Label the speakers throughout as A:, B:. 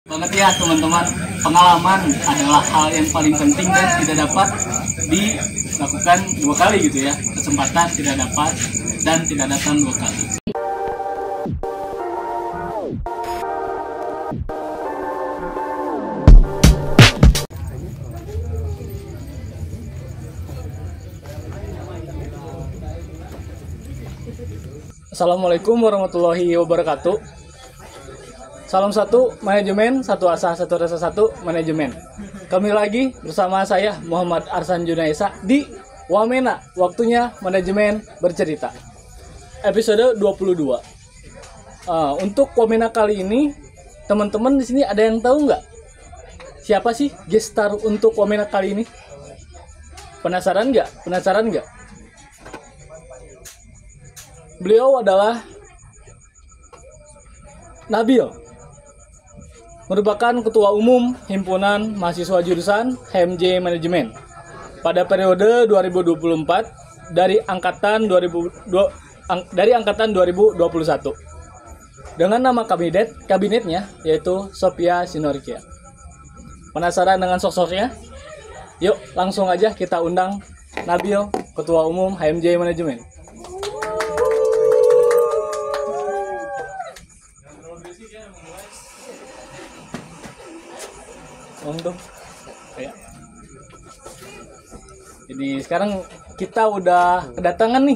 A: Banget ya teman-teman, pengalaman adalah hal yang paling penting dan tidak dapat dilakukan dua kali gitu ya. Kesempatan tidak dapat dan tidak datang dua kali. Assalamualaikum warahmatullahi wabarakatuh. Salam satu manajemen, satu asa, satu rasa, satu manajemen. Kembali lagi bersama saya Muhammad Arsan Junaisa di Wamena, waktunya manajemen bercerita. Episode 22. Untuk Wamena kali ini, teman-teman di sini ada yang tahu nggak? Siapa sih gestar untuk Wamena kali ini? Penasaran nggak? Beliau adalah Nabil, merupakan Ketua Umum Himpunan Mahasiswa Jurusan HMJ Manajemen pada periode 2024 dari angkatan 2021 dengan nama kabinetnya yaitu Sophia Sinorikia. Penasaran dengan sosoknya? Yuk langsung aja kita undang Nabil, Ketua Umum HMJ Manajemen. Jadi sekarang kita udah kedatangan nih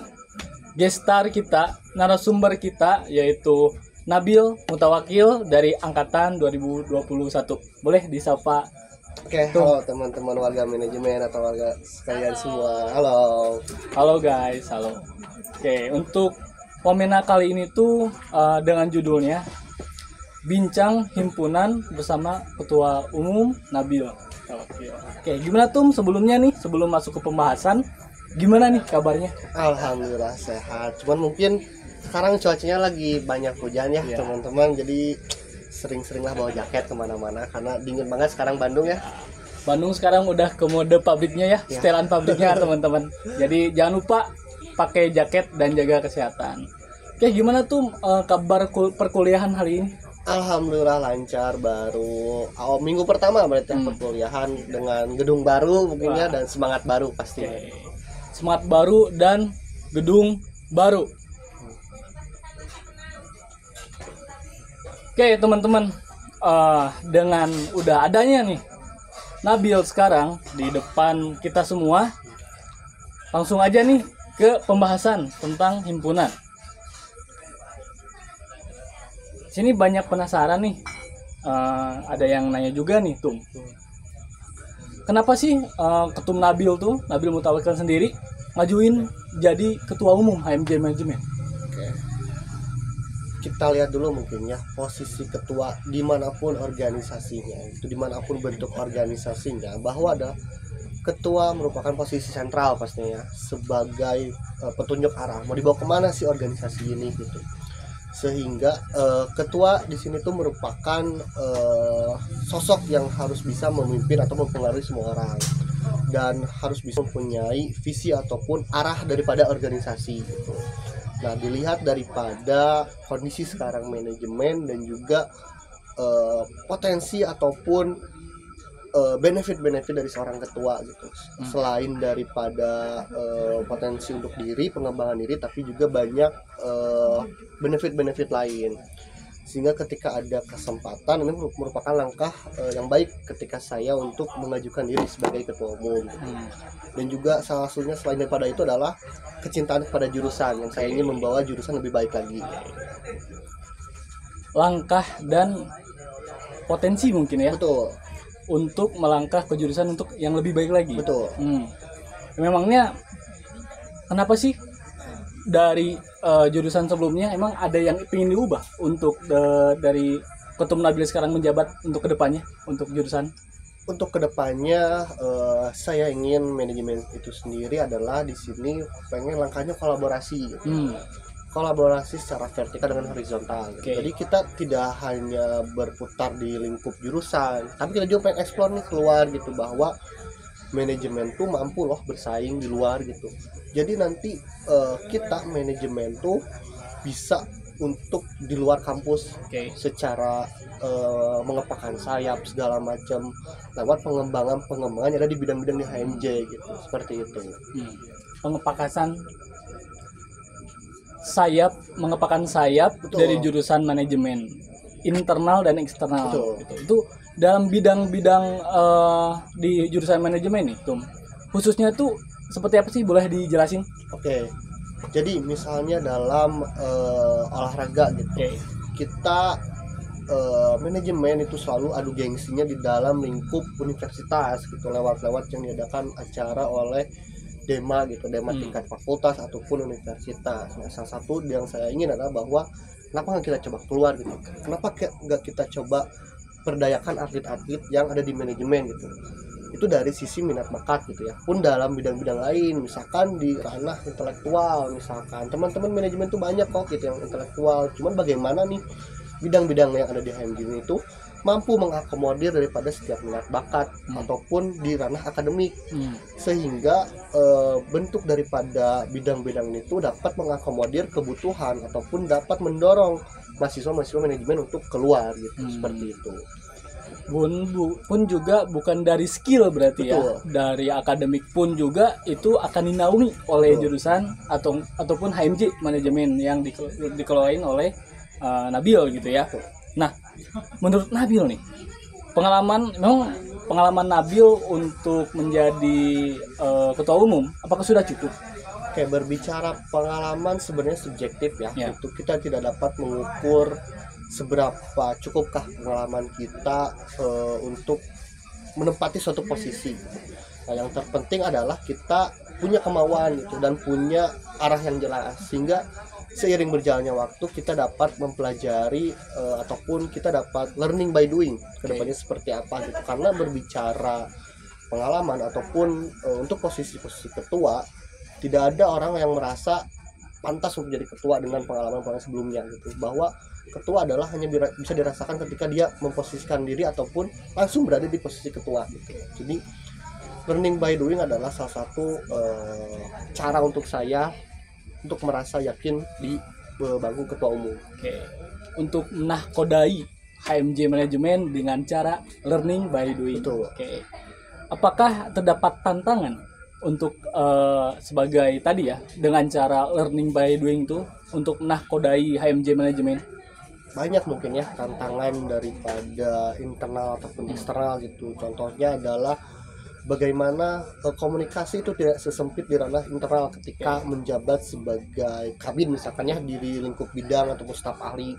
A: gestar kita, narasumber kita yaitu Nabil Mutawakil dari angkatan 2021. Boleh disapa?
B: Oke, halo teman-teman warga manajemen atau warga sekalian semua. Halo
A: guys, halo. Oke, untuk Wamena kali ini tuh dengan judulnya Bincang Himpunan bersama Ketua Umum Nabil. Oke, gimana sebelumnya nih, sebelum masuk ke pembahasan, gimana nih kabarnya?
B: Alhamdulillah sehat. Cuman mungkin sekarang cuacanya lagi banyak hujan ya teman-teman. Jadi sering-seringlah bawa jaket kemana-mana karena dingin banget sekarang Bandung ya.
A: Bandung sekarang udah ke mode pabriknya ya, setelan pabriknya teman-teman. Jadi jangan lupa pakai jaket dan jaga kesehatan. Oke, gimana kabar perkuliahan hari ini?
B: Alhamdulillah lancar, baru minggu pertama berarti perkuliahan dengan gedung baru mungkinnya dan semangat baru pasti.
A: Semangat baru dan gedung baru. Oke teman-teman, dengan udah adanya nih Nabil sekarang di depan kita semua, langsung aja nih ke pembahasan tentang himpunan. Sini banyak penasaran nih, ada yang nanya juga nih kenapa sih Ketum Nabil Mutawakil sendiri ngajuin jadi Ketua Umum HMJ Manajemen?
B: Oke. Kita lihat dulu mungkin ya posisi ketua dimanapun organisasinya, itu dimanapun bentuk organisasinya, bahwa ada ketua merupakan posisi sentral pastinya sebagai petunjuk arah mau dibawa kemana sih organisasi ini gitu. Sehingga ketua di sini tuh merupakan sosok yang harus bisa memimpin atau mempengaruhi semua orang dan harus bisa mempunyai visi ataupun arah daripada organisasi gitu. Nah, dilihat daripada kondisi sekarang manajemen dan juga potensi ataupun benefit-benefit dari seorang ketua gitu. Selain daripada potensi untuk diri, pengembangan diri, tapi juga banyak benefit-benefit lain. Sehingga ketika ada kesempatan, ini merupakan langkah yang baik ketika saya untuk mengajukan diri sebagai ketua umum. Dan juga salah satunya selain daripada itu adalah kecintaan kepada jurusan yang saya ingin membawa jurusan lebih baik lagi.
A: Langkah dan potensi mungkin ya.
B: Betul.
A: Untuk melangkah ke jurusan untuk yang lebih baik lagi.
B: Betul.
A: Memangnya kenapa sih dari jurusan sebelumnya emang ada yang ingin diubah untuk dari Ketum Nabil sekarang menjabat untuk kedepannya untuk jurusan?
B: Untuk kedepannya saya ingin manajemen itu sendiri adalah di sini pengen langkahnya kolaborasi gitu. Kolaborasi secara vertikal dengan horizontal. Jadi kita tidak hanya berputar di lingkup jurusan, tapi kita juga pengen explore nih keluar gitu, bahwa manajemen tuh mampu loh bersaing di luar gitu. Jadi nanti kita manajemen tuh bisa untuk di luar kampus
A: Oke.
B: secara mengepakkan sayap segala macam lewat pengembangan yang ada di bidang-bidang di HMJ gitu, seperti itu.
A: Pengepakasan sayap, mengepakkan sayap.
B: Betul.
A: Dari jurusan manajemen internal dan eksternal.
B: Betul.
A: Gitu. Itu dalam bidang-bidang di jurusan manajemen nih, Tum. Khususnya itu seperti apa sih? Boleh dijelasin?
B: Oke. Jadi misalnya dalam olahraga gitu.
A: Oke.
B: Kita manajemen itu selalu adu gengsinya di dalam lingkup universitas gitu, lewat yang diadakan acara oleh Dema gitu, Dema tingkat fakultas ataupun universitas. Nah, salah satu yang saya ingin adalah bahwa kenapa nggak kita coba keluar gitu, kenapa nggak kita coba perdayakan atlet-atlet yang ada di manajemen gitu. Itu dari sisi minat bakat gitu ya, pun dalam bidang-bidang lain, misalkan di ranah intelektual, misalkan teman-teman manajemen tuh banyak kok gitu yang intelektual, cuman bagaimana nih bidang-bidang yang ada di HMJ itu mampu mengakomodir daripada setiap minat bakat ataupun di ranah akademik, sehingga bentuk daripada bidang-bidang itu dapat mengakomodir kebutuhan ataupun dapat mendorong mahasiswa manajemen untuk keluar gitu, seperti itu.
A: Pun juga bukan dari skill berarti.
B: Betul.
A: Ya, dari akademik pun juga itu akan dinaungi oleh jurusan ataupun HMJ manajemen yang dikelolain oleh Nabil gitu ya. Nah, menurut Nabil nih, pengalaman Nabil untuk menjadi ketua umum, apakah sudah cukup?
B: Oke, berbicara pengalaman sebenarnya subjektif ya.
A: Ya.
B: Itu kita tidak dapat mengukur seberapa cukupkah pengalaman kita untuk menempati suatu posisi. Nah, yang terpenting adalah kita punya kemauan gitu dan punya arah yang jelas, sehingga seiring berjalannya waktu kita dapat mempelajari ataupun kita dapat learning by doing kedepannya seperti apa gitu. Karena berbicara pengalaman ataupun untuk posisi-posisi ketua, tidak ada orang yang merasa pantas untuk jadi ketua dengan pengalaman sebelumnya gitu, bahwa ketua adalah hanya bisa dirasakan ketika dia memposisikan diri ataupun langsung berada di posisi ketua gitu. Jadi learning by doing adalah salah satu cara untuk saya untuk merasa yakin di bangku ketua umum.
A: Oke. Untuk menahkodai HMJ manajemen dengan cara learning by doing.
B: Betul.
A: Oke. Apakah terdapat tantangan untuk sebagai tadi ya, dengan cara learning by doing itu untuk menahkodai HMJ manajemen?
B: Banyak mungkin ya tantangan daripada internal ataupun eksternal gitu. Contohnya adalah bagaimana komunikasi itu tidak sesempit di ranah internal ketika menjabat sebagai kabin misalkan ya di lingkup bidang ataupun staf ahli.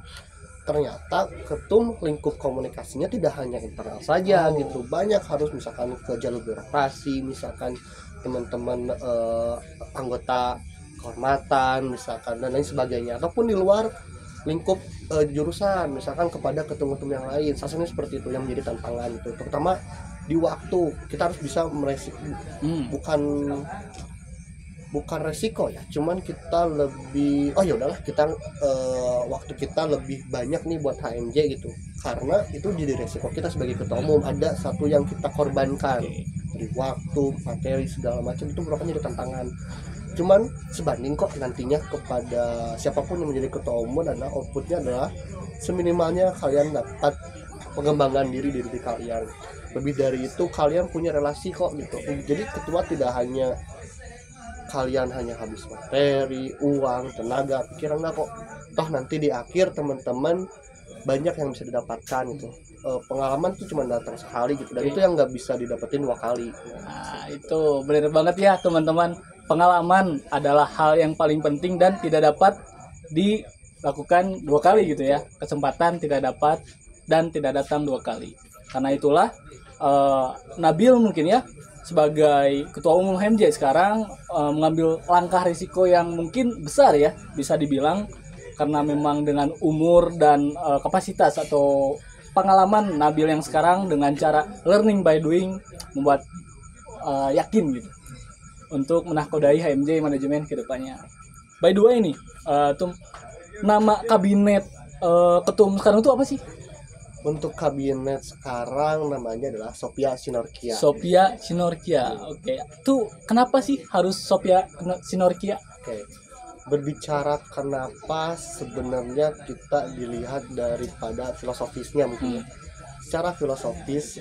B: Ternyata ketum lingkup komunikasinya tidak hanya internal saja gitu, banyak harus misalkan ke jalur birokrasi, misalkan teman-teman anggota kehormatan misalkan dan lain sebagainya, ataupun di luar lingkup jurusan misalkan kepada ketum-ketum yang lain. Sasarannya seperti itu yang menjadi tantangan itu, terutama di waktu kita harus bisa bukan resiko ya, cuman kita lebih ya udahlah kita waktu kita lebih banyak nih buat HMJ gitu, karena itu jadi resiko kita sebagai ketua umum, ada satu yang kita korbankan dari waktu, materi segala macam, itu merupakan jadi tantangan. Cuman sebanding kok nantinya kepada siapapun yang menjadi ketua umum adalah outputnya adalah seminimalnya kalian dapat pengembangan diri kalian. Lebih dari itu kalian punya relasi kok gitu. Jadi ketua tidak hanya kalian hanya habis materi, uang, tenaga, pikiran, enggak kok. Toh nanti di akhir teman-teman banyak yang bisa didapatkan gitu. Pengalaman itu cuma datang sekali gitu, dan itu yang nggak bisa didapetin 2 kali.
A: Nah, itu benar banget ya teman-teman. Pengalaman adalah hal yang paling penting dan tidak dapat dilakukan 2 kali gitu ya. Kesempatan tidak dapat dan tidak datang 2 kali. Karena itulah Nabil mungkin ya sebagai ketua umum HMJ sekarang mengambil langkah risiko yang mungkin besar ya, bisa dibilang, karena memang dengan umur dan kapasitas atau pengalaman Nabil yang sekarang dengan cara learning by doing membuat yakin gitu untuk menahkodai HMJ manajemen ke depannya. By the way nih, nama kabinet ketum sekarang itu apa sih?
B: Untuk kabinet sekarang namanya adalah Sophia Sinorkia.
A: Sophia Sinorkia. Oke. Tuh kenapa sih harus Sophia Sinorkia?
B: Oke. berbicara kenapa sebenarnya kita dilihat daripada filosofisnya mungkin. Secara filosofis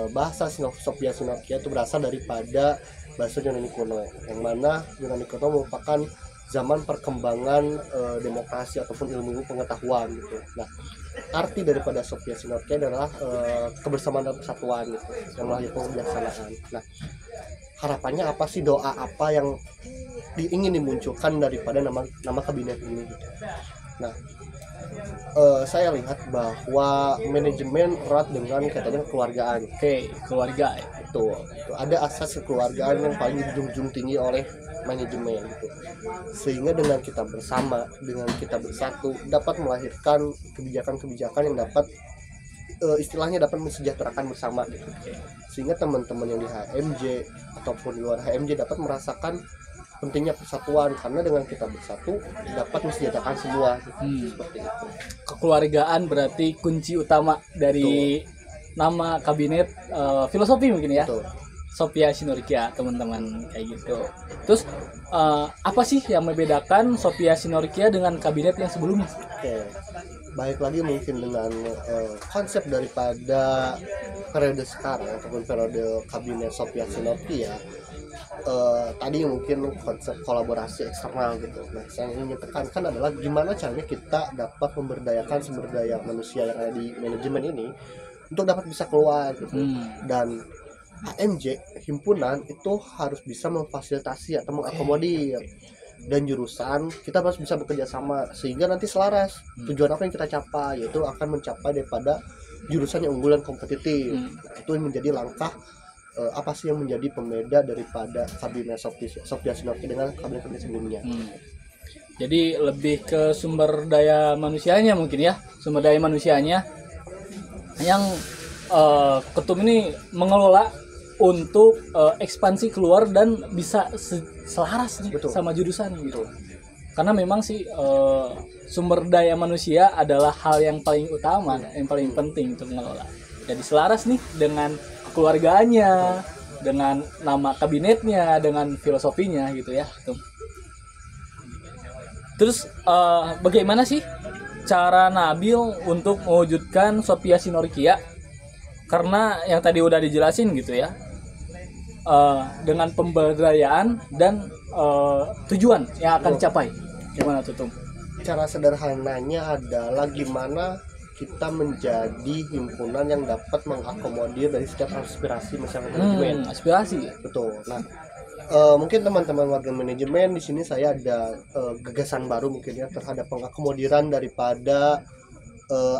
B: bahasa Sophia Sinokia itu berasal daripada bahasa Yunani kuno, yang mana Yunani kuno merupakan zaman perkembangan demokrasi ataupun ilmu pengetahuan gitu. Nah, arti daripada Sophia Sinokia adalah kebersamaan dan persatuan gitu, yang melahirkan kebijaksanaan. Nah, harapannya apa sih, doa apa yang ingin dimunculkan daripada nama kabinet ini gitu. Nah, saya lihat bahwa manajemen erat dengan kaitannya kekeluargaan.
A: Oke, keluarga ya.
B: Itu ada asas kekeluargaan yang paling dijunjung tinggi oleh manajemen gitu. Sehingga dengan kita bersama, dengan kita bersatu dapat melahirkan kebijakan-kebijakan yang dapat istilahnya dapat mensejahterakan bersama gitu. Sehingga teman-teman yang di HMJ ataupun di luar HMJ dapat merasakan pentingnya persatuan, karena dengan kita bersatu dapat mensejahterakan semua gitu. Seperti itu.
A: Kekeluargaan berarti kunci utama dari nama kabinet filosofi mungkin ya.
B: Betul.
A: Sophia Sinokia, teman-teman, kayak gitu. Terus apa sih yang membedakan Sophia Sinokia dengan kabinet yang sebelumnya?
B: Oke, baik lagi mungkin dengan konsep daripada periode sekarang ataupun periode kabinet Sophia Sinokia. Tadi mungkin konsep kolaborasi eksternal gitu. Nah, yang ingin tekankan adalah gimana caranya kita dapat memberdayakan sumber daya manusia yang ada di manajemen ini untuk dapat bisa keluar gitu. Dan HMJ himpunan itu harus bisa memfasilitasi atau mengakomodir, dan jurusan kita harus bisa bekerja sama sehingga nanti selaras tujuan apa yang kita capai, yaitu akan mencapai daripada jurusan yang unggul dan kompetitif. Itu menjadi langkah apa sih yang menjadi pembeda daripada kabinet Sophia Sinokia dengan kabinet sebelumnya.
A: Jadi lebih ke sumber daya manusianya mungkin ya, sumber daya manusianya yang ketum ini mengelola untuk ekspansi keluar dan bisa selaras nih. Betul. Sama jurusan gitu. Karena memang sih sumber daya manusia adalah hal yang paling utama, yang paling penting untuk mengelola. Jadi selaras nih dengan keluarganya, dengan nama kabinetnya, dengan filosofinya gitu ya. Terus bagaimana sih cara Nabil untuk mewujudkan Sophia Sinokia? Karena yang tadi udah dijelasin gitu ya, dengan pemberdayaan dan tujuan yang akan dicapai. Gimana tuh, Tum?
B: Cara sederhananya adalah gimana kita menjadi himpunan yang dapat mengakomodir dari setiap aspirasi masyarakat manajemen.
A: Aspirasi.
B: Betul. Nah, mungkin teman-teman warga manajemen di sini saya ada gagasan baru mungkin ya terhadap pengakomodiran daripada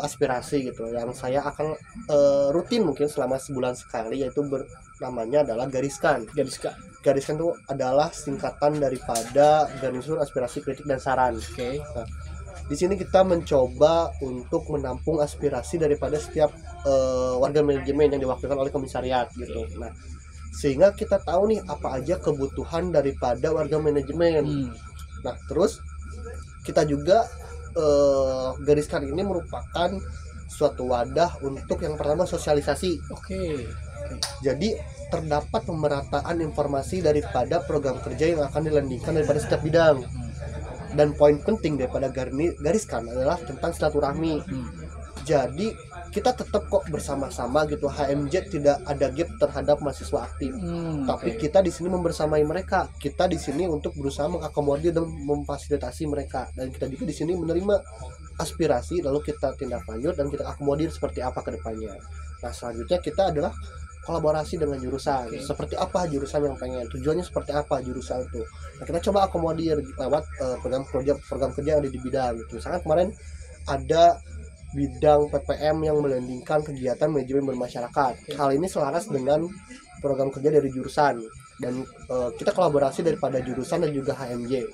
B: aspirasi gitu, yang saya akan rutin mungkin selama sebulan sekali, yaitu namanya adalah Gariskan. Gariskan itu adalah singkatan daripada Garnisun Aspirasi Kritik dan Saran.
A: Oke.
B: Nah, di sini kita mencoba untuk menampung aspirasi daripada setiap warga manajemen yang diwakilkan oleh komisariat gitu. Nah, sehingga kita tahu nih apa aja kebutuhan daripada warga manajemen. Nah, terus kita juga Gariskan ini merupakan suatu wadah untuk yang pertama sosialisasi.
A: Oke.
B: Jadi terdapat pemerataan informasi daripada program kerja yang akan dilandingkan daripada setiap bidang. Dan poin penting daripada Gariskan adalah tentang silaturahmi. Jadi kita tetap kok bersama-sama gitu. HMJ tidak ada gap terhadap mahasiswa aktif. Tapi kita di sini membersamai mereka. Kita di sini untuk berusaha mengakomodir dan memfasilitasi mereka. Dan kita juga di sini menerima aspirasi, lalu kita tindak lanjut dan kita akomodir seperti apa ke depannya. Nah, selanjutnya kita adalah kolaborasi dengan jurusan. Seperti apa jurusan yang pengen, tujuannya seperti apa jurusan itu. Nah, kita coba akomodir lewat program kerja yang ada di bidang gitu. Misalkan kemarin ada bidang PPM yang melandingkan kegiatan manajemen bermasyarakat. Hal ini selaras dengan program kerja dari jurusan, dan kita kolaborasi daripada jurusan dan juga HMJ.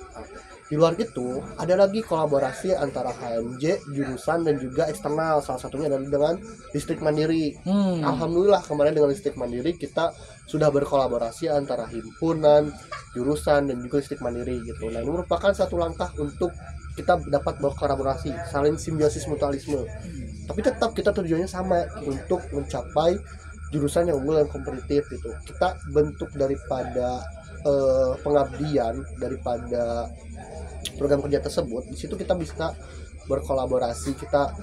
B: Di luar itu ada lagi kolaborasi antara HMJ, jurusan dan juga eksternal. Salah satunya adalah dengan Listrik Mandiri. Alhamdulillah kemarin dengan Listrik Mandiri kita sudah berkolaborasi antara himpunan, jurusan dan juga Listrik Mandiri gitu. Nah, ini merupakan satu langkah untuk kita dapat berkolaborasi, saling simbiosis mutualisme. Tapi tetap kita tujuannya sama, untuk mencapai jurusan yang unggul dan kompetitif gitu. Kita bentuk daripada pengabdian daripada program kerja tersebut, di situ kita bisa berkolaborasi. Kita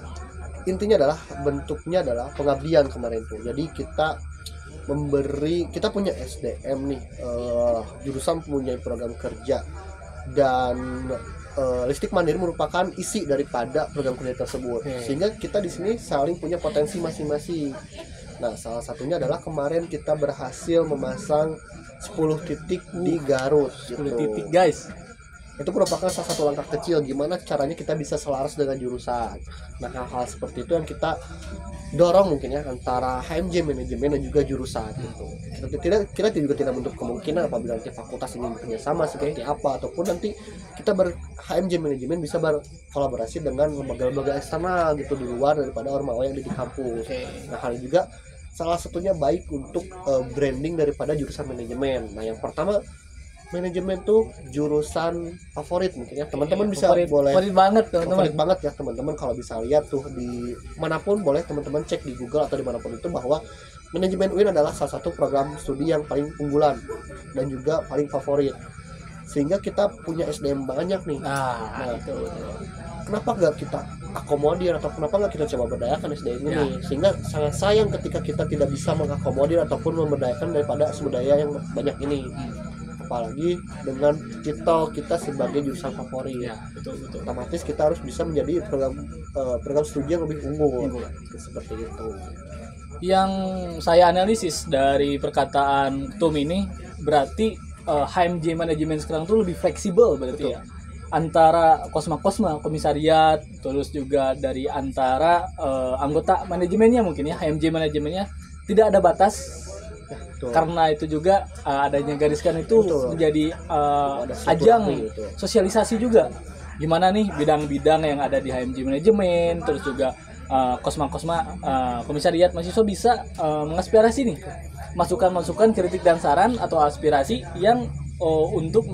B: intinya adalah bentuknya adalah pengabdian kemarin tuh. Jadi kita punya SDM nih, jurusan mempunyai program kerja, dan listrik mandiri merupakan isi daripada program kerja tersebut. Sehingga kita di sini saling punya potensi masing-masing. Nah, salah satunya adalah kemarin kita berhasil memasang 10 titik di Garut
A: 10
B: gitu.
A: titik guys.
B: Itu merupakan salah satu langkah kecil gimana caranya kita bisa selaras dengan jurusan. Nah, hal-hal seperti itu yang kita dorong mungkin ya antara HMJ manajemen dan juga jurusan gitu. Kita juga tidak menutup kemungkinan apabila nanti fakultas ini bekerja sama seperti apa, ataupun nanti kita HMJ manajemen bisa berkolaborasi dengan lembaga-lembaga eksternal gitu di luar daripada ormawa yang ada di kampus. Nah, hal ini juga salah satunya baik untuk branding daripada jurusan manajemen. Nah, yang pertama, manajemen tuh jurusan favorit mungkin ya, teman-teman bisa
A: favorit banget teman-teman.
B: Favorit banget ya teman-teman, kalau bisa lihat tuh di manapun boleh teman-teman cek di Google atau dimanapun itu bahwa manajemen UIN adalah salah satu program studi yang paling unggulan dan juga paling favorit, sehingga kita punya SDM banyak nih. Nah
A: itu.
B: Kenapa nggak kita akomodir atau kenapa nggak kita coba berdayakan SDM ini, sehingga sangat sayang ketika kita tidak bisa mengakomodir ataupun memberdayakan daripada sumber daya yang banyak ini. Apalagi dengan kita sebagai jurusan favorit,
A: betul.
B: otomatis kita harus bisa menjadi program studi yang lebih unggul. Seperti itu.
A: Yang saya analisis dari perkataan Ketum ini berarti HMJ manajemen sekarang tuh lebih fleksibel berarti. Betul. Ya, antara kosma komisariat, terus juga dari antara anggota manajemennya mungkin ya, HMJ manajemennya tidak ada batas. Betul. Karena itu juga adanya gariskan itu menjadi ajang sosialisasi juga. Gimana nih bidang-bidang yang ada di HMJ manajemen, terus juga kosma komisariat mahasiswa bisa mengaspirasi nih masukan-masukan, kritik dan saran atau aspirasi yang untuk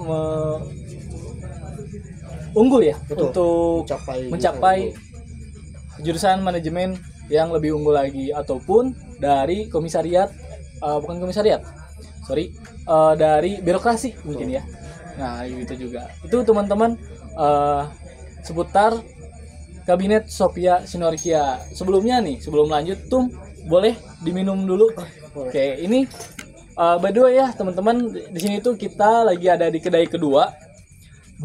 A: unggul ya. Betul. Untuk mencapai jurusan manajemen yang lebih unggul lagi, ataupun dari komisariat dari birokrasi mungkin ya. Nah itu juga, itu teman-teman seputar kabinet Sophia Sinorkia. Sebelum lanjut tuh boleh diminum dulu. Oke, ini by the way ya teman-teman, di sini tuh kita lagi ada di kedai kedua,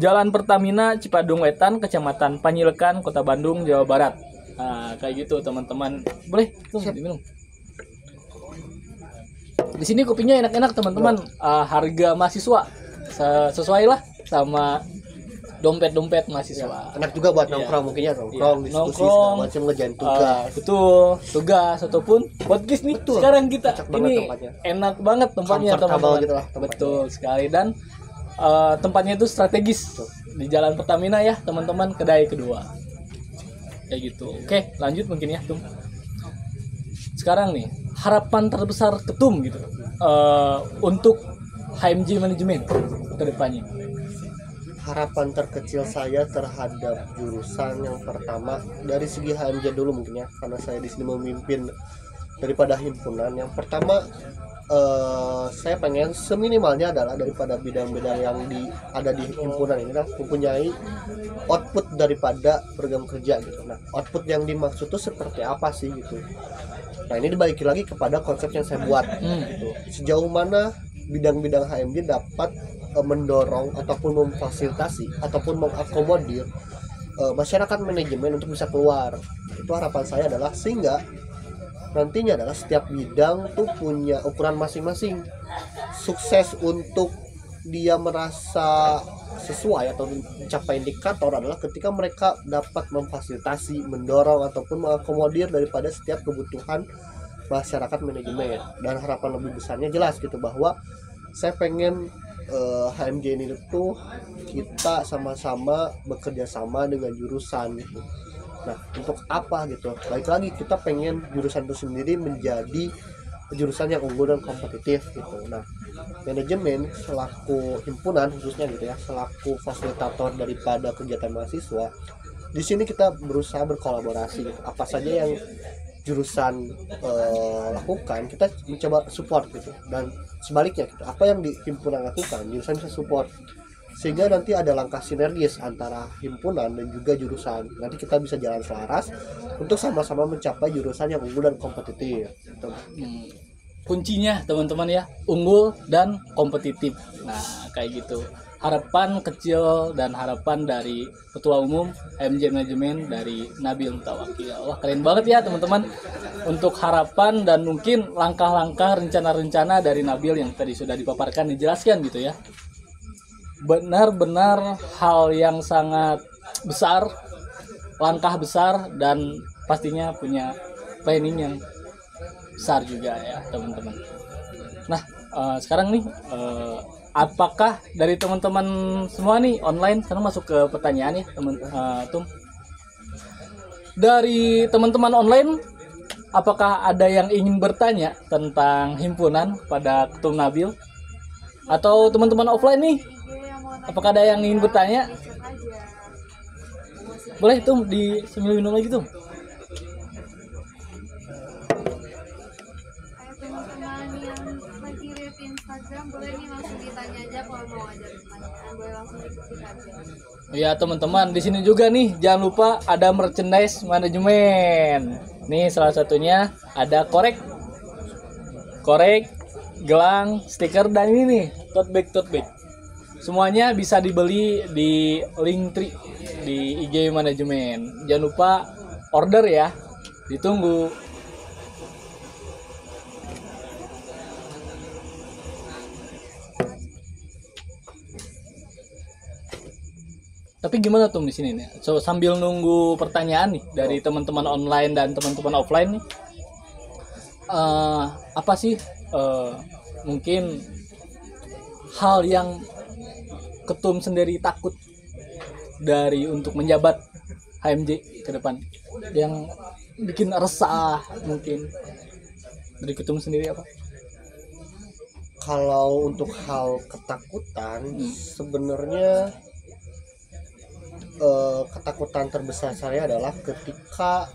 A: Jalan Pertamina Cipadung Wetan, Kecamatan Panyilekan, Kota Bandung, Jawa Barat. Nah kayak gitu teman-teman, boleh tuh diminum. Di sini kopinya enak-enak teman-teman. Harga mahasiswa sesuai lah sama dompet mahasiswa.
B: Enak juga buat nongkrong mungkin ya, diskusi segala macam, ngerjain tugas.
A: Betul, tugas ataupun podcast nih. Betul. Sekarang kita ini enak banget tempatnya teman-teman.
B: Gitu lah,
A: betul sekali, dan tempatnya itu strategis. Di Jalan Pertamina ya teman-teman, kedai kedua. Kayak gitu. Oke, lanjut mungkin ya Tum. Sekarang nih, harapan terbesar Ketum gitu untuk HMJ manajemen ke depannya.
B: Harapan terkecil saya terhadap jurusan yang pertama dari segi HMJ dulu mungkin ya, karena saya di sini memimpin daripada himpunan. Yang pertama, saya pengen seminimalnya adalah daripada bidang-bidang yang ada di himpunan ini mempunyai output daripada program kerja gitu. Nah, output yang dimaksud itu seperti apa sih gitu. Nah, ini dibalik lagi kepada konsep yang saya buat gitu. Sejauh mana bidang-bidang HMJ dapat mendorong ataupun memfasilitasi ataupun mengakomodir masyarakat manajemen untuk bisa keluar. Itu harapan saya adalah sehingga nantinya adalah setiap bidang tuh punya ukuran masing-masing. Sukses untuk dia merasa sesuai atau mencapai indikator adalah ketika mereka dapat memfasilitasi, mendorong ataupun mengakomodir daripada setiap kebutuhan masyarakat manajemen. Dan harapan lebih besarnya jelas gitu, bahwa saya pengen HMJ ini tuh kita sama-sama bekerja sama dengan jurusan gitu. Nah, untuk apa gitu? Baik lagi, kita pengen jurusan itu sendiri menjadi jurusan yang unggul dan kompetitif gitu. Nah, manajemen selaku himpunan khususnya gitu ya, selaku fasilitator daripada kegiatan mahasiswa, di sini kita berusaha berkolaborasi gitu. Apa saja yang jurusan lakukan, kita mencoba support gitu, dan sebaliknya gitu, apa yang di himpunan lakukan jurusan bisa support, sehingga nanti ada langkah sinergis antara himpunan dan juga jurusan. Nanti kita bisa jalan selaras untuk sama-sama mencapai jurusan yang unggul dan kompetitif gitu.
A: Kuncinya teman-teman ya, unggul dan kompetitif. Nah kayak gitu harapan kecil dan harapan dari ketua umum HMJ Manajemen dari Nabil Mutawakil. Wah keren banget ya teman-teman untuk harapan dan mungkin langkah-langkah rencana-rencana dari Nabil yang tadi sudah dipaparkan, dijelaskan gitu ya. Benar-benar hal yang sangat besar, langkah besar, dan pastinya punya planning yang besar juga ya teman-teman. Nah sekarang nih apakah dari teman-teman semua nih online, sekarang masuk ke pertanyaan ya teman Tum, dari teman-teman online apakah ada yang ingin bertanya tentang himpunan pada Ketum Nabil, atau teman-teman offline nih apakah ada yang ingin bertanya? Boleh tuh di sambil minum lagi tuh.
C: Instagram boleh nih langsung ditanya aja, kalau mau ada pertanyaan boleh langsung diketik aja.
A: Ya teman-teman, di sini juga nih jangan lupa ada merchandise manajemen. Nih salah satunya ada korek, gelang, stiker, dan ini nih tote bag. Semuanya bisa dibeli di Linktree di IG manajemen. Jangan lupa order ya, ditunggu. Tapi gimana tuh di sini nih? So, sambil nunggu pertanyaan nih dari teman-teman online dan teman-teman offline nih, apa sih mungkin hal yang Ketum sendiri takut dari untuk menjabat HMJ ke depan, yang bikin resah mungkin dari Ketum sendiri apa?
B: Kalau untuk hal ketakutan, sebenarnya ketakutan terbesar saya adalah ketika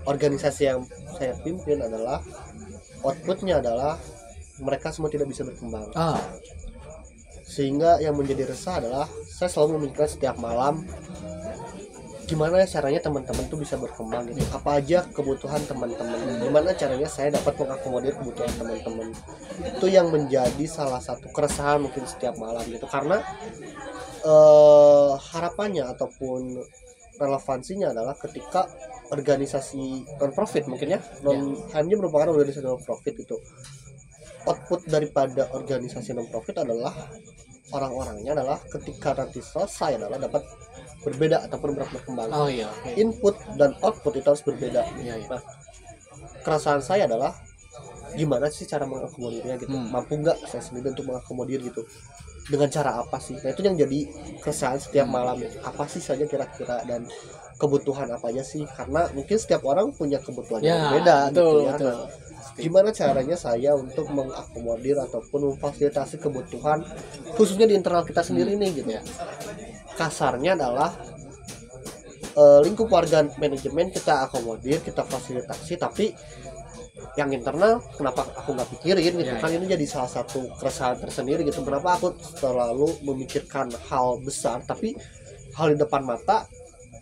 B: organisasi yang saya pimpin adalah outputnya adalah mereka semua tidak bisa berkembang. Sehingga yang menjadi resah adalah saya selalu memikirkan setiap malam gimana caranya teman-teman tuh bisa berkembang gitu, apa aja kebutuhan teman-teman, gimana caranya saya dapat mengakomodir kebutuhan teman-teman. Itu yang menjadi salah satu keresahan mungkin setiap malam gitu, karena harapannya ataupun relevansinya adalah ketika organisasi non-profit mungkin ya, HMJ merupakan organisasi non-profit itu, output daripada organisasi non-profit adalah orang-orangnya adalah ketika nanti selesai adalah dapat berbeda ataupun berkembang. Input dan output itu harus berbeda. Nah, keresahan saya adalah gimana sih cara mengakomodirnya gitu, mampu nggak saya sendiri untuk mengakomodir gitu, dengan cara apa sih? Nah itu yang jadi keresahan setiap malam ya. Apa sih saja kira-kira dan kebutuhan apa aja sih, karena mungkin setiap orang punya kebutuhan yang berbeda gitu ya. Nah, gimana caranya saya untuk mengakomodir ataupun memfasilitasi kebutuhan khususnya di internal kita sendiri nih gitu ya. Kasarnya adalah lingkup warga manajemen kita akomodir, kita fasilitasi, tapi yang internal kenapa aku nggak pikirin gitu kan. Ini jadi salah satu keresahan tersendiri gitu, kenapa aku terlalu memikirkan hal besar tapi hal di depan mata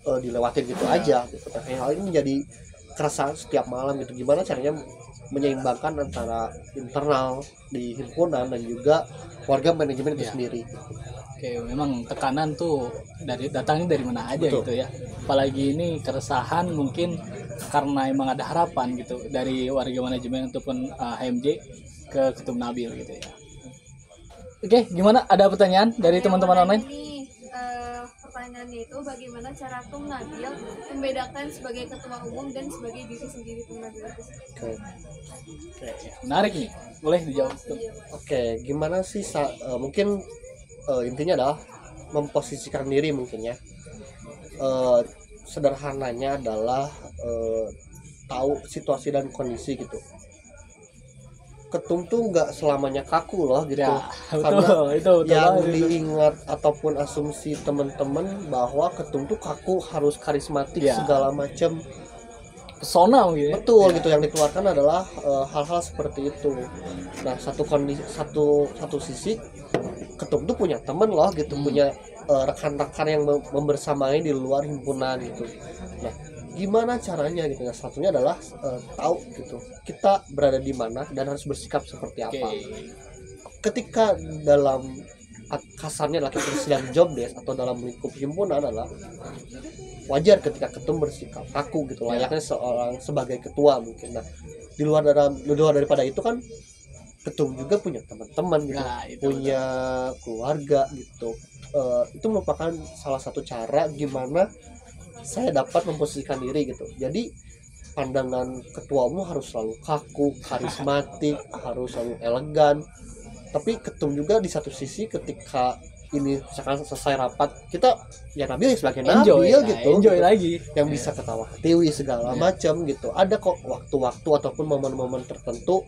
B: dilewatin gitu aja gitu. Nah, hal ini menjadi keresahan setiap malam gitu, gimana caranya menyeimbangkan antara internal di himpunan dan juga warga manajemen itu sendiri.
A: Oke, memang tekanan tuh datangnya dari mana aja. Betul. Gitu ya. Apalagi ini keresahan mungkin karena emang ada harapan gitu dari warga manajemen ataupun HMJ ke Ketum Nabil gitu ya. Oke, gimana? Ada pertanyaan dari teman-teman online?
C: Pertanyaannya itu bagaimana cara Tum Nabil membedakan sebagai ketua umum dan sebagai diri sendiri Tum Nabil?
B: Oke.
A: Menarik nih, boleh dijawab.
B: Oke, gimana sih mungkin intinya adalah memposisikan diri mungkin ya. Sederhananya adalah tahu situasi dan kondisi gitu. Ketum tuh nggak selamanya kaku loh gitu ya, karena betul, yang diingat ataupun asumsi teman-teman bahwa ketum tuh kaku, harus karismatik segala macam.
A: pesona mungkin ya.
B: Betul gitu, yang dikeluarkan adalah hal-hal seperti itu. Nah, satu sisi ketum tuh punya temen loh gitu, punya rekan-rekan yang membersamai di luar himpunan gitu. Nah, gimana caranya gitu? Nah, satunya adalah tahu gitu kita berada di mana dan harus bersikap seperti apa. Ketika dalam kasarnya lagi sedang job desk atau dalam lingkup himpunan adalah wajar ketika ketum bersikap kaku gitu, layaknya seorang sebagai ketua mungkin. Nah, di luar daripada itu kan ketum juga punya teman-teman gitu, punya keluarga gitu. Itu merupakan salah satu cara gimana saya dapat memposisikan diri gitu. Jadi pandangan ketua umum harus selalu kaku, karismatik, harus selalu elegan. Tapi ketum juga di satu sisi ketika ini misalkan selesai rapat, kita ya Nabil sebagai
A: enjoy,
B: Nabil gitu,
A: enjoy lagi
B: yang bisa ketawa ketiwi segala macam gitu. Ada kok waktu-waktu ataupun momen-momen tertentu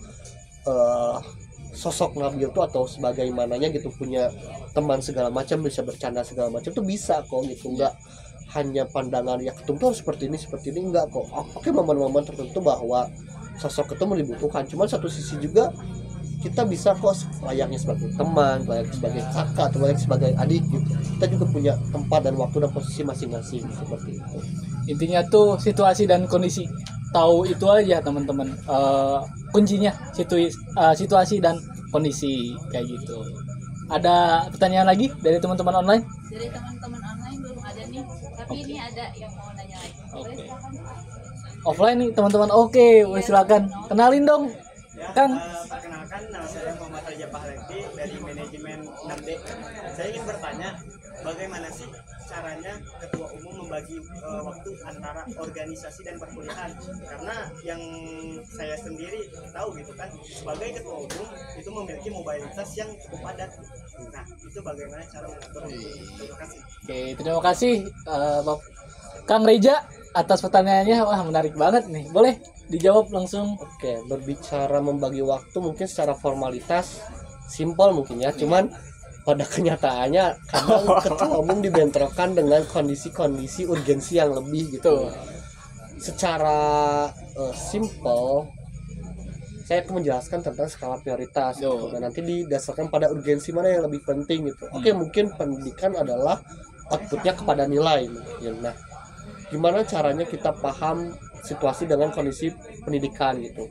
B: sosok Nabil tuh atau sebagaimananya gitu, punya teman segala macam, bisa bercanda segala macam tuh bisa kok gitu. Enggak hanya pandangan ya ketum tuh harus seperti ini enggak kok. Oke, momen-momen tertentu bahwa sosok ketum dibutuhkan, cuman satu sisi juga kita bisa kok layaknya sebagai teman, layaknya sebagai kakak, atau layaknya sebagai adik gitu. Kita juga punya tempat dan waktu dan posisi masing-masing seperti itu.
A: Intinya tuh situasi dan kondisi, tahu itu aja teman-teman. Kuncinya situasi dan kondisi kayak gitu. Ada pertanyaan lagi dari teman-teman online?
D: Dari teman-teman online belum ada nih, tapi ini ada yang mau nanya lagi. Boleh silakan.
A: Offline nih teman-teman. Oke, silakan. Kenalin dong.
E: Ya,
A: Kang.
E: perkenalkan, nama saya Muhammad Raja Pahlekti dari manajemen 6D. Saya ingin bertanya, bagaimana sih caranya ketua umum membagi waktu antara organisasi dan perkuliahan? Karena yang saya sendiri tahu gitu kan, sebagai ketua umum itu memiliki mobilitas yang cukup padat. Nah, itu bagaimana cara mengatur waktu? Terima kasih.
A: Oke, terima kasih Kang Reja atas pertanyaannya. Wah, menarik banget nih. Boleh dijawab langsung.
B: Oke, berbicara membagi waktu mungkin secara formalitas simpel mungkin ya, cuman pada kenyataannya kadang ketua umum dibentrokan dengan kondisi-kondisi urgensi yang lebih gitu. Secara simpel saya akan menjelaskan tentang skala prioritas gitu. Dan nanti didasarkan pada urgensi mana yang lebih penting gitu. Oke, mungkin pendidikan adalah outputnya kepada nilai mungkin. Nah, gimana caranya kita paham situasi dengan kondisi pendidikan gitu.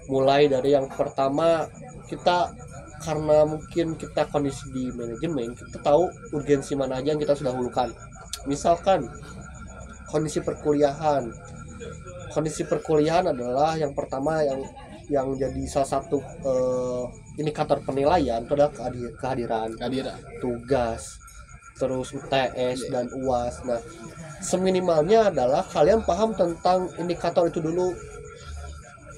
B: Mulai dari yang pertama, kita karena mungkin kita kondisi di manajemen, kita tahu urgensi mana aja yang kita sudah hulukan. Misalkan kondisi perkuliahan. Kondisi perkuliahan adalah yang pertama yang jadi salah satu indikator penilaian itu adalah kehadiran, tugas, terus UTS dan UAS. Nah, seminimalnya adalah kalian paham tentang indikator itu dulu.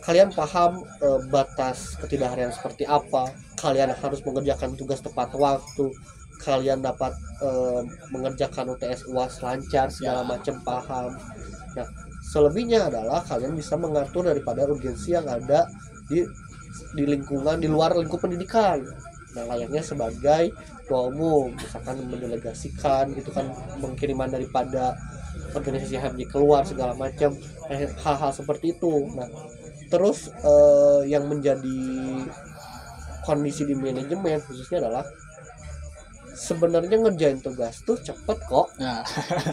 B: Kalian paham batas ketidakharian seperti apa, kalian harus mengerjakan tugas tepat waktu, kalian dapat mengerjakan UTS UAS lancar segala macam paham. Nah, selebihnya adalah kalian bisa mengatur daripada urgensi yang ada di lingkungan di luar lingkup pendidikan. Nah, layaknya sebagai ketua umum, misalkan mendelegasikan gitu kan, pengiriman daripada organisasi HMJ keluar segala macam, hal-hal seperti itu. Nah, terus yang menjadi kondisi di manajemen khususnya adalah sebenarnya ngerjain tugas tuh cepet kok.
A: Nah,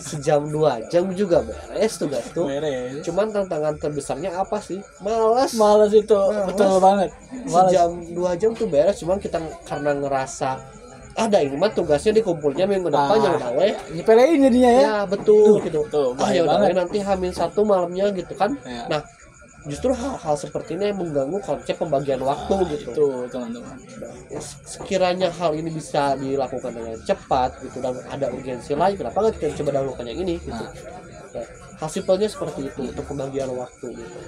B: sejam 2 jam juga beres tugas tuh. Cuman tantangan terbesarnya apa sih? Malas
A: itu. Betul banget.
B: Sejam 2 jam tuh beres, cuman kita karena ngerasa ada ini mah tugasnya dikumpulnya minggu depan yang udah weh
A: nyepelein jadinya ya.
B: Ya betul gitu.
A: Ya
B: udah nanti H-1 malamnya gitu kan.
A: Ya.
B: Nah, justru hal-hal seperti ini yang mengganggu konsep pembagian waktu gitu.
A: Itu teman-teman.
B: Nah, sekiranya hal ini bisa dilakukan dengan cepat gitu dan ada urgensi lain, kenapa nggak kita coba dahulukan yang ini gitu. Nah, hal simpelnya seperti itu untuk pembagian waktu gitu.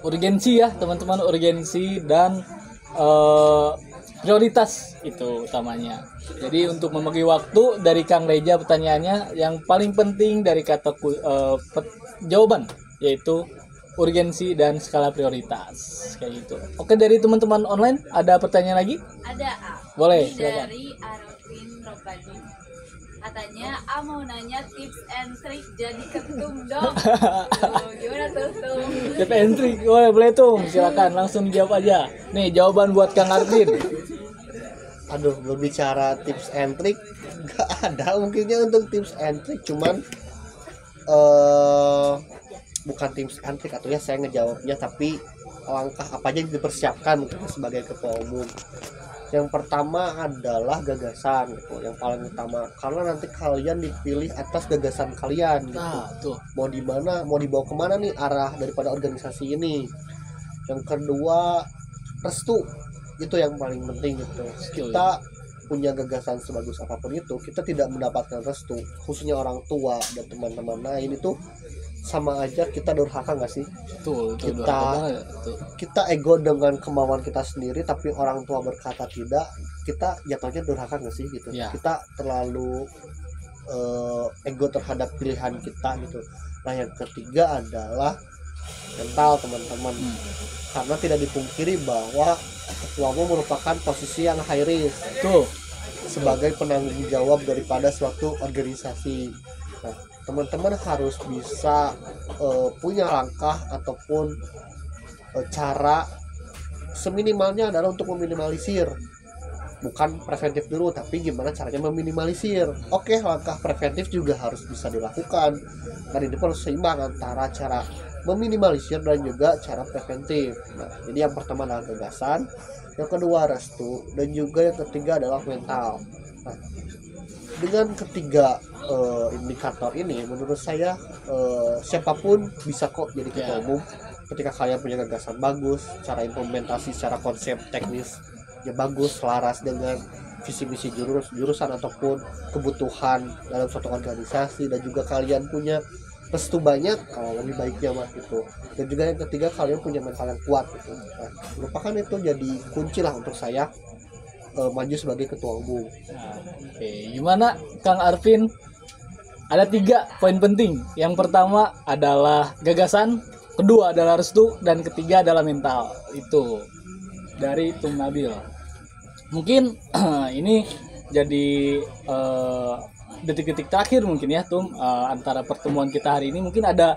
A: Urgensi ya teman-teman, urgensi dan prioritas itu utamanya. Jadi untuk membagi waktu dari Kang Reja pertanyaannya yang paling penting dari kata jawaban yaitu urgensi dan skala prioritas kayak gitu. Oke, dari teman-teman online ada pertanyaan lagi?
D: Ada.
A: Boleh,
D: ini
A: silakan.
D: dari Arvin Robadi. Katanya mau nanya tips and trick jadi ketum dong. Tuh, gimana tuh Tum?
A: Tips and trick, boleh tuh, silakan langsung jawab aja. Nih jawaban buat Kang Arvin.
B: Aduh, berbicara tips and trick nggak ada mungkinnya untuk tips and trick, cuman bukan tips and trick atau ya saya ngejawabnya, tapi langkah apa aja yang dipersiapkan mungkin sebagai ketua umum. Yang pertama adalah gagasan gitu, yang paling utama, karena nanti kalian dipilih atas gagasan kalian gitu.
A: Nah, tuh.
B: Mau di mana, mau dibawa kemana nih arah daripada organisasi ini. Yang kedua, restu, itu yang paling penting gitu. Kita punya gagasan sebagus apapun itu, kita tidak mendapatkan restu, khususnya orang tua dan teman-teman lain, itu sama aja kita durhaka nggak sih?
A: Tuh,
B: Kita ego dengan kemauan kita sendiri, tapi orang tua berkata tidak, kita jatuhnya durhaka nggak sih gitu?
A: Ya.
B: Kita terlalu ego terhadap pilihan kita gitu. Nah, yang ketiga adalah mental teman-teman, karena tidak dipungkiri bahwa ketua umum merupakan posisi yang high risk
A: tuh,
B: sebagai penanggung jawab daripada suatu organisasi. Nah, teman-teman harus bisa punya langkah ataupun cara seminimalnya adalah untuk meminimalisir, bukan preventif dulu, tapi gimana caranya meminimalisir. Oke, langkah preventif juga harus bisa dilakukan, dan ini perlu seimbang antara cara meminimalisir dan juga cara preventif. Nah, jadi yang pertama adalah gagasan, yang kedua restu, dan juga yang ketiga adalah mental. Nah, dengan ketiga indikator ini, menurut saya siapapun bisa kok jadi ketua umum ketika kalian punya gagasan bagus, cara implementasi secara konsep teknis ya bagus, selaras dengan visi misi jurusan ataupun kebutuhan dalam suatu organisasi, dan juga kalian punya restu banyak, kalau lebih baiknya mah gitu. Dan juga yang ketiga, kalian punya mental yang kuat gitu. Nah, merupakan itu jadi kunci lah untuk saya maju sebagai ketua umum.
A: Oke, gimana Kang Arvin? Ada 3 poin penting. Yang pertama adalah gagasan, kedua adalah restu, dan ketiga adalah mental. Itu dari Tum Nabil. Mungkin ini jadi detik-detik terakhir mungkin ya Tum, antara pertemuan kita hari ini. Mungkin ada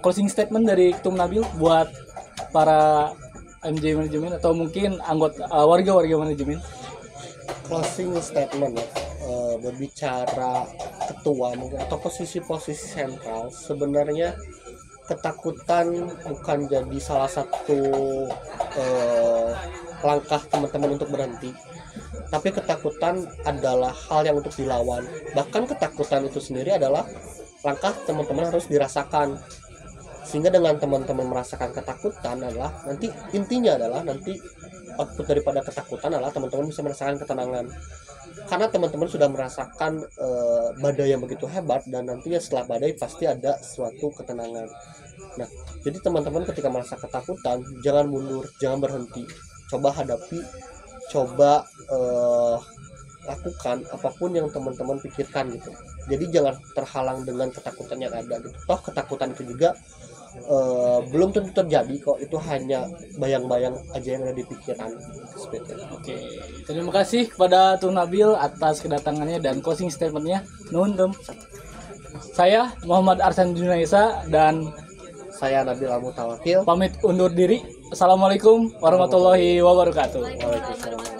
A: closing statement dari Tum Nabil buat para MJ manajemen atau mungkin anggota warga-warga manajemen.
B: Closing statement ya, berbicara ketua mungkin atau posisi-posisi sentral, sebenarnya ketakutan bukan jadi salah satu langkah teman-teman untuk berhenti, tapi ketakutan adalah hal yang untuk dilawan. Bahkan ketakutan itu sendiri adalah langkah teman-teman harus dirasakan, sehingga dengan teman-teman merasakan ketakutan adalah nanti intinya adalah nanti output daripada ketakutan adalah teman-teman bisa merasakan ketenangan, karena teman-teman sudah merasakan badai yang begitu hebat, dan nantinya setelah badai pasti ada suatu ketenangan. Nah, jadi teman-teman ketika merasa ketakutan, jangan mundur, jangan berhenti, coba hadapi, coba lakukan apapun yang teman-teman pikirkan gitu. Jadi jangan terhalang dengan ketakutan yang ada gitu. Toh ketakutan itu juga belum tentu terjadi kok, itu hanya bayang-bayang aja yang ada di pikiran.
A: Oke, terima kasih kepada Tum Nabil atas kedatangannya dan closing statementnya. Nuhun Tum. Saya Muhammad Arsan Junaisa dan
B: Saya Nabil Al-Mutawakil
A: pamit undur diri. Assalamualaikum warahmatullahi wabarakatuh.
B: Waalaikumsalam.